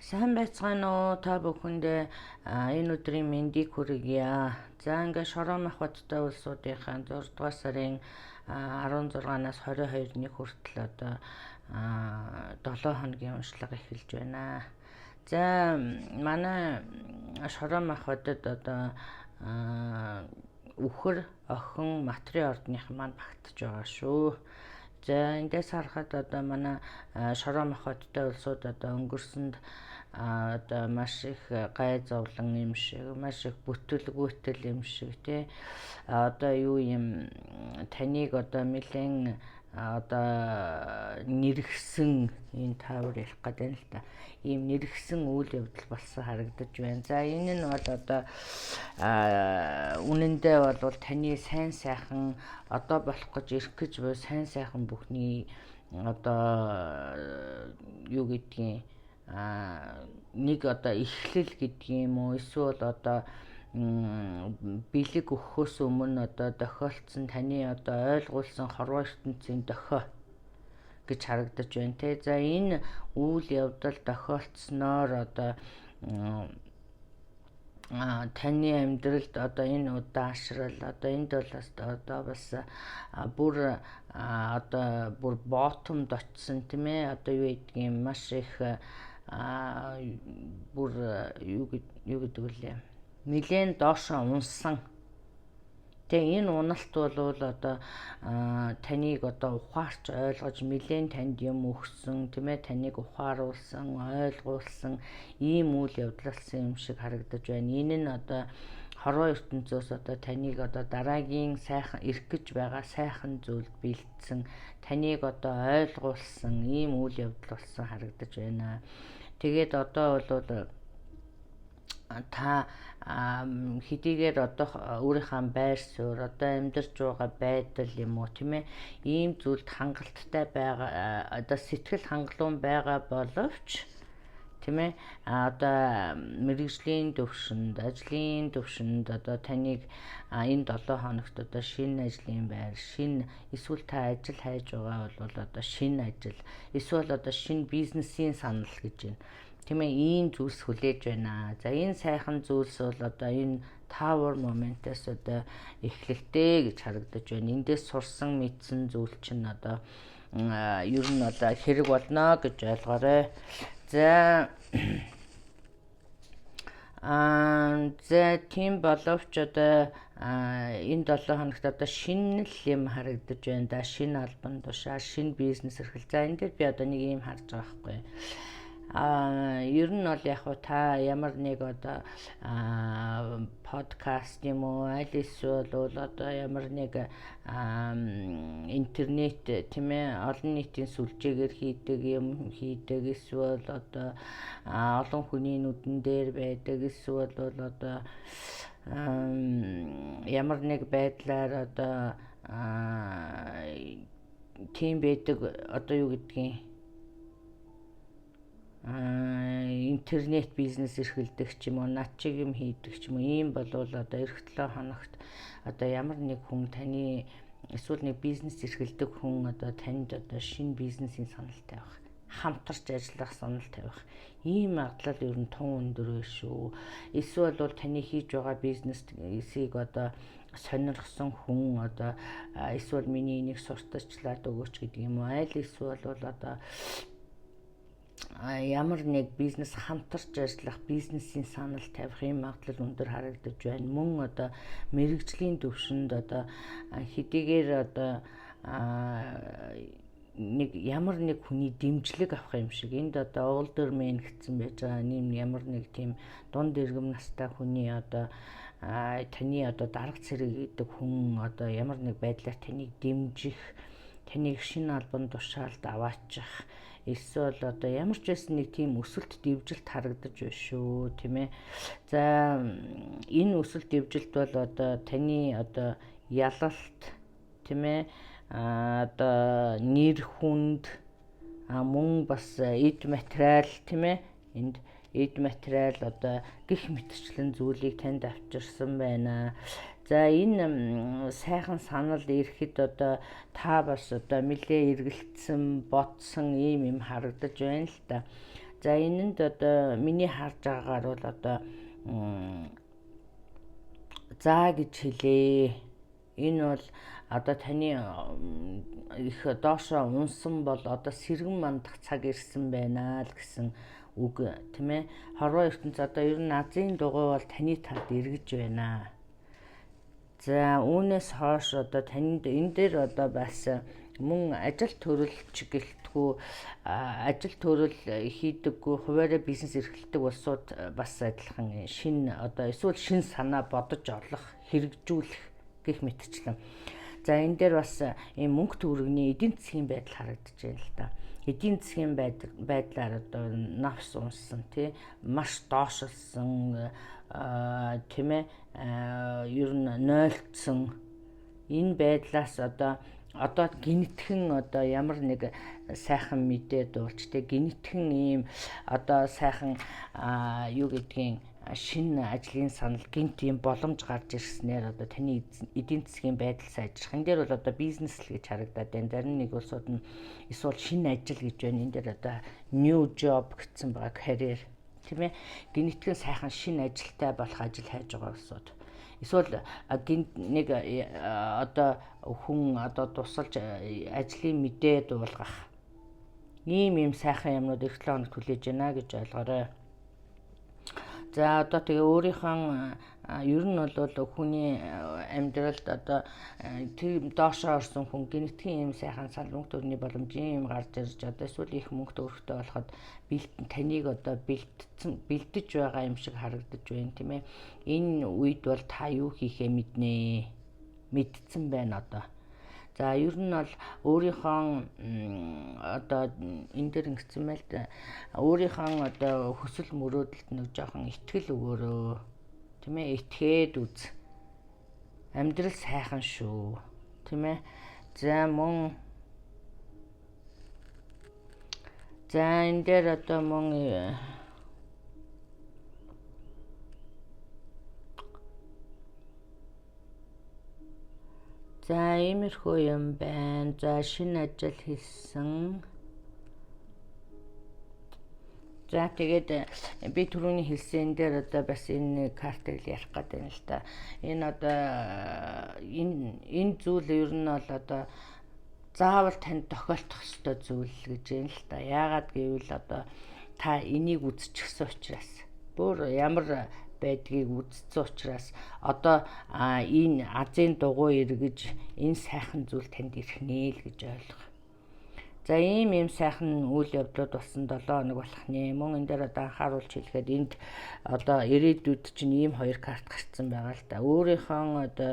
Сайн байцгаана уу та бүхэндээ энэ өдрийн мэндийг хүргье. За ингээ Шорон Махбаттай улсуудынхаа 6 дугаар сарын 16-наас 22-ны хүртэл одоо 7 хоногийн уншлага эхэлж байна. За манай Шорон Махбатад одоо үхэр охин материйн ордныхан маань багтж байгаа шүү. За эндээс харахад одоо манай Шорон Махбаттай улсууд одоо өнгөрсөнд одоо маш их гай зовлон юм шиг, маш их бүтэлгүйтэл юм шиг тий. Одоо юу юм таныг одоо нэлээд одоо нэргсэн энэ таавар ярих гэдэг нь л та. Ийм нэргсэн үйл явдал болсон харагдаж байна. За энэ нь бол одоо үнэндээ бол таны сайн сайхан одоо болох гэж ирэх гэж буй сайн сайхан бүхний одоо юу гэдгийг нэг одоо эхлэл гэдгийм үү, эсвэл одоо бэлэг өгөхөөс өмнө одоо тохиолдсон таны одоо ойлгуулсан хорвоо ертөнцийн дохио гэж харагдаж байна те. За энэ үйл явдал тохиолдсноор одоо таны амьдралд одоо энэ удаашрал одоо энд бол одоо бас бүр одоо бүр ботомд очсон тийм ээ. Одоо юу гэдгийг маш их бүр юу гэдэг вэ? Нилээн доошоо унсан. Тэгээ энэ уналт бол одоо таныг одоо ухаарч ойлгож нилээн танд юм өгсөн тийм ээ, таныг ухааруулсан, ойлгуулсан ийм үйл явдлалсан юм шиг харагдаж байна. Энэ нь одоо хорвоо ертөнцөөс одоо таныг одоо дараагийн сайхан ирэх гэж байгаа сайхан зүйлд бэлдсэн, таныг одоо ойлгуулсан ийм үйл явдал болсон харагдаж байна. Тэгээд одоо бол та хэдийгээр одоо өөрийнхөө байр суурь одоо амьдарч байгаа байдал юм уу тийм ээ, ийм зүйлд хангалттай байгаа одоо сэтгэл хангалуун байгаа боловч тийм ээ, одоо мэргэжлийн төвшөнд, ажлын төвшөнд одоо таныг энэ 7 хоногт одоо шинэ ажлын байр, шинэ эсвэл та ажил хайж байгаа бол одоо шинэ ажил, эсвэл одоо шинэ бизнесийн санал гэж байна. Тийм ээ, ийм зүйлс хүлээж байна. За энэ сайхан зүйлс бол одоо энэ Tower Moment-аас одоо эхлэлтэй гэж харагдаж байна. Эндээс сурсан мэдсэн зүйл чинь одоо ер нь одоо хэрэг болно гэж ойлгоорой. За тийм боловч одоо энэ 7 хоногт одоо шинэ л юм харагдаж байна да. Шинэ албан тушаал, шинэ бизнес эрхэл. За энэ дээр би одоо нэг юм харж байгаа байхгүй. Ер нь бол яг та ямар нэг одоо подкаст юм уу, аль эсвэл одоо ямар нэг интернет тийм ээ, олон нийтийн сүлжээгээр хийдэг юм хийдэг, эсвэл одоо олон хүний нүдэн дээр байдаг, эсвэл одоо ямар нэг байдлаар одоо тийм байдаг одоо юу гэдгийг интернет бизнес эрхэлдэг ч юм уу, над чиг юм хийдэг ч юм уу, ийм болвол одоо эх 7 хоногт одоо ямар нэг хүн таны эсвэл нэг бизнес эрхэлдэг хүн одоо танд одоо шинэ бизнесийн санал тавих, хамтарч ажиллах санал тавих ийм магадлал ер нь тун өндөр вэ шүү. Эсвэл бол таны хийж байгаа бизнесийг одоо сонирхсон хүн одоо эсвэл миний энийг сурталчлаад өгөөч гэдэг юм уу, аль эсвэл бол одоо ямар нэг бизнес хамтарч ажиллах, бизнесийн санал тавих ийм магадлал өндөр харагдаж байна. Мөн одоо мэргэжлийн төвшөнд одоо хэдийгээр одоо нэг ямар нэг хүний дэмжлэг авах юм шиг, энд одоо older man гэсэн байж байгаа ямар нэг тийм дунд иргэм настай хүний одоо таны одоо дарга цэрэг гэдэг хүн одоо ямар нэг байдлаар таныг дэмжих, таныг шинэ албан тушаалд аваачих, эсвэл одоо ямар ч байсан нэг тийм өсөлт дэвжилт харагдаж байна шүү тийм ээ. За энэ өсөлт дэвжилт бол одоо таны одоо ялалт тийм ээ, одоо нэр хүнд, мөн бас эд материал тийм ээ, энд эд материал одоо гих мэтчлэн зүйлийг танд авчирсан байна. За энэ сайхан санал ирэхэд одоо та бас одоо нэлээ эргэлтсэн, бодсон ийм юм харагдаж байна л та. За энэнд одоо миний харж байгаагаар бол одоо заа гэж хэлээ. Энэ бол одоо таны их доошоо унсан бол одоо сэргэн мандах цаг ирсэн байна л гэсэн үг тийм ээ. Хорвоо ертөнц одоо ер нь Азийн дугуй бол таны талд эргэж байна. За үүнээс хойш одоо танд энэ дээр одоо бас мөн ажил төрөлч гэлтгүү ажил төрөл хийдэггүй хуваараа бизнес эрхэлдэг улсууд бас адилхан шин одоо эсвэл шин санаа бодож олох хэрэгжүүлэх гэх мэтчлэн. За энэ дээр бас ийм мөнгө төгрөгийн эдийн засгийн байдал харагдаж байна л да. Эдийн засгийн байдлаар одоо навс унсан тий маш доошилсан тийм ээ ер нь нойлцсон энэ байдлаас одоо гинтгэн одоо ямар нэг сайхан мэдээ дуулж те гинтгэн ийм одоо сайхан юу гэдгийг шинэ ажлын санал гинт ийм боломж гарч ирснээр одоо таны эдийн засгийн байдал сайжрах. Энэ дээр бол одоо бизнес л гэж харагдаад байна. Зарим нэг улсууд нь эсвэл шинэ ажил гэж байна. Энэ дээр одоо new job гэсэн байгаа карьер тийм ээ гинтгэн сайхан шинэ ажилтай болох ажил хайж байгаа улсууд. Эсвэл нэг одоо хүн одоо тусалж ажлын мэдээ дуулгах ийм сайхан юмнууд их 7 хоног хүлээж байна гэж ойлгоорой. За одоо тэгээ өөрийнхөө ер нь бол хүний амьдралд одоо тийм доошоо орсон хүн гинтгэн ийм сайхан санал мөнгө төгрөгийн боломжийн юм гарч ирж одоо эсвэл их мөнгө төгрөгтэй болоход таныг одоо бэлдэж байгаа юм шиг харагдаж байна тийм ээ. Энэ үед бол та юу хийхээ мэдсэн байна одоо. За ер нь бол өөрийнхөө одоо энэ дээр ингэсэн байл да. Өөрийнхөө одоо хүсэл мөрөөдөлд нэг жоохон итгэл өгөөрөө. Тийм ээ итгээд үз. Амьдрал сайхан шүү. Тийм ээ. За мөн энэ дээр одоо мөн за иймэрхүү юм байна. За шинэ ажил хийсэн. За тэгээд би түрүүний хэлсэн дээр одоо бас энэ картыг ярих гэдэг юм л та. Энэ одоо энэ зүйл ер нь бол одоо заавал танд тохиолдох ёстой зүйл гэж юм л та. Яагаад гэвэл одоо та энийг үзчихсэн учраас бүр ямар байдгийг үзсэн учраас одоо энэ Азийн дугуй эргэж энэ сайхан зүйл танд ирэх нэ л гэж ойлгоо. За ийм сайхан үйл явдлууд болсон 7 хоног болох нэ. Мөн энэ дээр одоо анхааруулж хэлэхэд энд одоо ирээдүйд чинь ийм 2 карт гарцсан байгаа л да. Өөрийнхөө одоо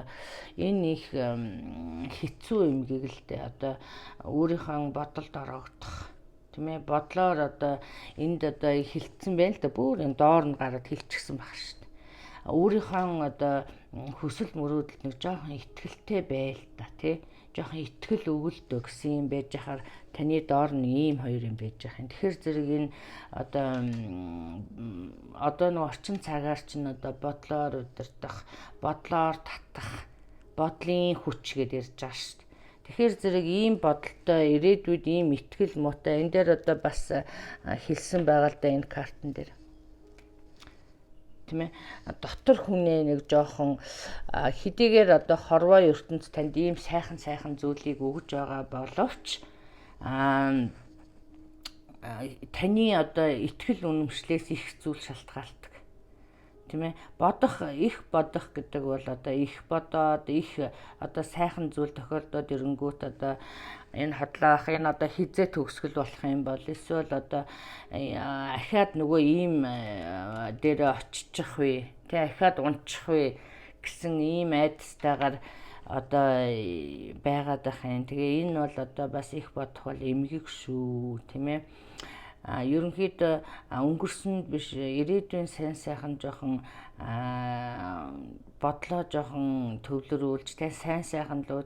энэ их хэцүү юм гэгэлтэй одоо өөрийнхөө бодолд ороогдох тийм ээ бодлоор одоо энд одоо хилцсэн байна л да. Бүр энэ доор нь гараад хилчихсэн баг шүү дээ. Өөрийнхөө одоо хүсэл мөрөөдөлд нэг жоохон итгэлтэй байл та тий. Жоохон итгэл өгөлдөө гэсэн юм байж хахаар таны доор нь ийм 2 юм байж байгаа юм. Тэгэхээр зэрэг энэ одоо нэг орчин цагаар чинь одоо бодлоор удирдах, бодлоор татах, бодлын хүч гэдээ ярьж байгаа шүү дээ. Тэгэхээр зэрэг ийм бодолтой ирээдүйд ийм итгэл муутай энэ дээр одоо бас хэлсэн байгаа л да энэ картн дээр. Тийм ээ дотор хүнээ нэг жоохон хэдийгээр одоо хорвоо ертөнц танд ийм сайхан зүйлийг өгж байгаа боловч таны одоо итгэл үнэмшлээс их зүйл шалтгаалдаг. Тийм ээ их бодох гэдэг бол одоо их бодоод их одоо сайхан зүйл тохиолдоод ирэнгүүт одоо энэ хотлоох энэ одоо хизээ төгсгөл болох юм бол эсвэл одоо ахаад нөгөө ийм дээр очичих вэ тий ахаад унчих вэ гэсэн ийм айдастайгаар одоо байгаад байх юм. Тэгээ энэ бол одоо бас их бодох бол эмгэг шүү тийм ээ. Ерөнхийдөө өнгөрсөнд биш ирээдүйн сайхан жоохон бодлоо жоохон төвлөрүүлж тэ сайхан л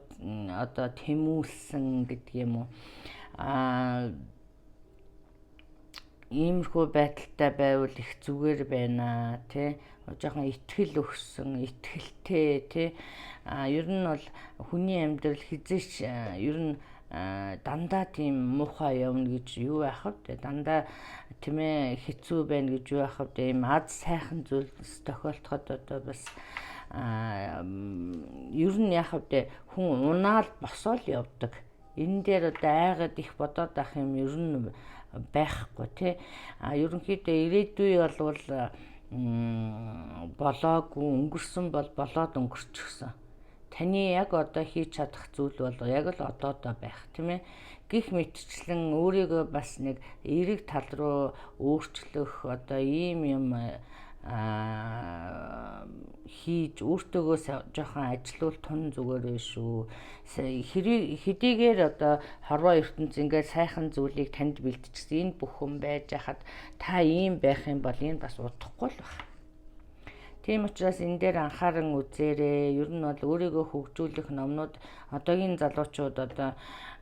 одоо тэмүүлсэн гэдэг юм уу иймэрхүү байдалтай байвал их зүгээр байна тий жоохон итгэл өгсөн итгэлтэй тий ер нь бол хүний амьдрал хизээч ер нь дандаа тийм муухай явна гэж юу байх вэ? Дандаа тийм ээ хэцүү байна гэж юу байх вэ? Ийм аз сайхан зүйлс тохиолдоход одоо бас ер нь яах вэ? Хүн унаал босоол явдаг. Энэ дээр одоо айгаад их бодоод ах юм ер нь байхгүй тий. Ерөнхийдөө ирээдүй болвол болоогүй өнгөрсөн бол болоод өнгөрчихсөн. Таны яг одоо хийж чадах зүйл бол яг л одоодоо байх тийм ээ. Гэх мэтчлэн өөрийгөө бас нэг эерэг тал руу өөрчлөх одоо ийм юм хийж өөртөөгөө жоохон ажилуул тун зүгээр биш үү. Хэдийгээр одоо хорвоо ертөнц ингээд сайхан зүйлийг танд бэлтжсэн энэ бүх хүн байж хахад та ийм байх юм бол энэ бас удахгүй л байна. Тийм учраас энэ дээр анхааран үзээрэй. Ер нь бол өөрийгөө хөгжүүлэх номнууд одоогийн залуучууд одоо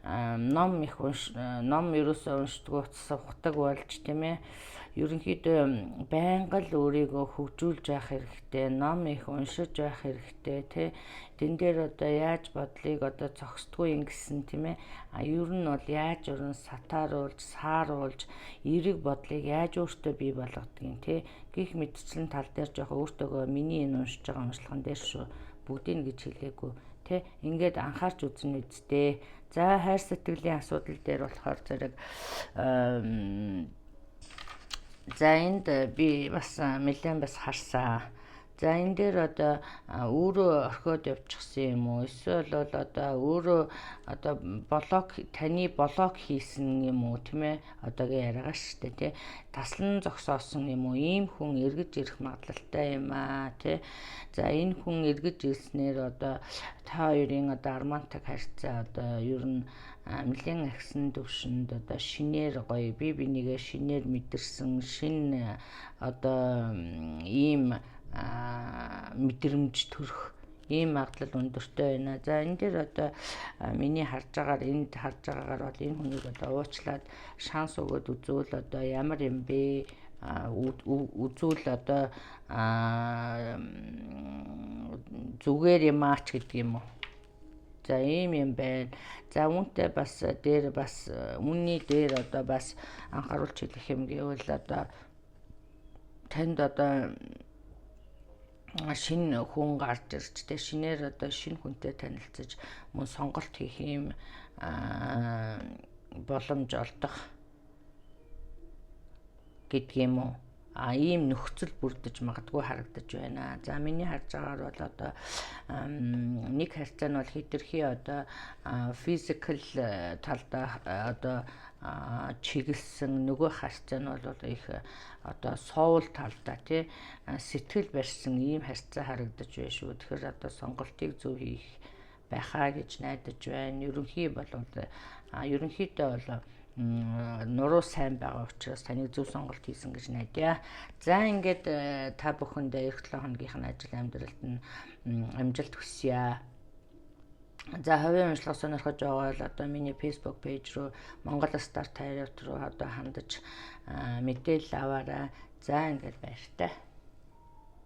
ном ерөөсөө уншдаг уцсавхдаг болж тийм ээ. Ерөнхийдөө байнга л өөрийгөө хөгжүүлж явах хэрэгтэй, ном их уншиж явах хэрэгтэй тий. Тэн дээр одоо яаж бодлыг одоо зогсдгүй ингэсэн тийм ээ. Ер нь бол яаж өрн сатааруулж, сааруулж, эерэг бодлыг яаж өөртөө бий болгодгийг тий. Гэх мэтчлэн тал дээр жоох өөртөөгөө миний энэ уншиж байгаа уншлаган дээр шүү. Бүгдийг гэж хэлээгүй тий. Ингээд анхаарч үзнэ үсттэй. За хайр сэтгэлийн асуудал дээр болохоор зэрэг за энд би бас нэлээд бас харсан. За энэ дээр одоо өөрөө орхиод явчихсан юм уу? Эсвэл бол одоо өөрөө одоо таны блок хийсэн юм уу тийм ээ? Одоогийн яриагаа шүү дээ тий. Таслан зогсоосон юм уу? Ийм хүн эргэж ирэх магадлалтай юм аа тий. За энэ хүн эргэж ирснээр одоо та хоёрын одоо романтик харьцаа одоо ер нь нэлээд агсан төвшөнд одоо шинээр гоё бие бинийгээ шинээр мэдэрсэн шин одоо ийм мэдрэмж төрөх ийм магадлал өндөртэй байна. За энэ дээр одоо миний харж байгаагаар бол энэ хүнийг одоо уучлаад шанс өгөөд үзвэл одоо ямар юм бэ? Үзвэл одоо зүгээр юм аач гэдэг юм уу? За ийм юм байна. За үүнтэй бас үнний дээр одоо бас анхааруулж хэлэх юм гэвэл одоо танд одоо шинэ хүн гарч ирж тэ шинээр одоо шинэ хүнтэй танилцаж мөн сонголт хийх юм боломж олдох гэдэг юм уу? Ийм нөхцөл бүрдэж магадгүй харагдаж байна. За миний харж байгаагаар бол одоо нэг харьцаа нь бол хэтэрхий одоо физикал талдаа одоо чиглэсэн, нөгөө харьцаа нь бол их одоо соул талдаа тий сэтгэл барьсан ийм харьцаа харагдаж байна шүү. Тэгэхээр одоо сонголтыг зөв хийх байхаа гэж найдаж байна. Ерөнхийдөө бол нуруу сайн байгаа учраас таныг зөв сонголт хийсэн гэж найдаа. За ингээд та бүхэндээ эх 7 хоногийнх нь ажил амьдралд нь амжилт хүсье. За хувийн уншлага сонирхож байгаа бол одоо миний Facebook пэйж рүү Монгол Стар Тайрт руу одоо хандаж мэдээлэл аваарай. За ингээд баяртай.